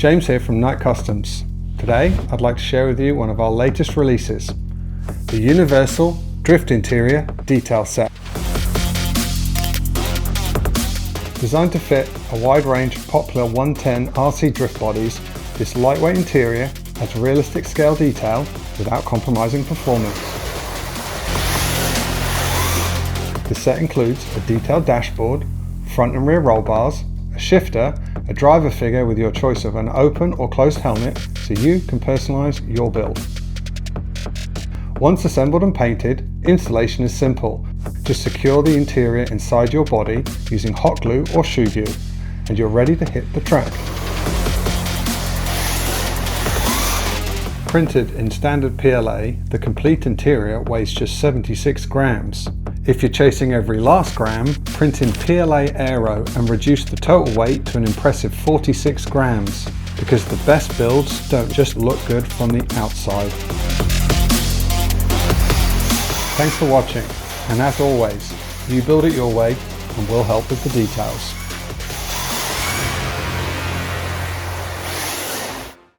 James here from Knight Customs. Today I'd like to share with you one of our latest releases, the Universal Drift Interior Detail Set. Designed to fit a wide range of popular 110 RC drift bodies, this lightweight interior adds realistic scale detail without compromising performance. The set includes a detailed dashboard, front and rear roll bars, a shifter, a driver figure with your choice of an open or closed helmet so you can personalise your build. Once assembled and painted, installation is simple. Just secure the interior inside your body using hot glue or Shoe Goo, and you're ready to hit the track. Printed in standard PLA, the complete interior weighs just 76 grams. If you're chasing every last gram, print in PLA Aero and reduce the total weight to an impressive 46 grams, because the best builds don't just look good from the outside. Thanks for watching, and as always, you build it your way and we'll help with the details.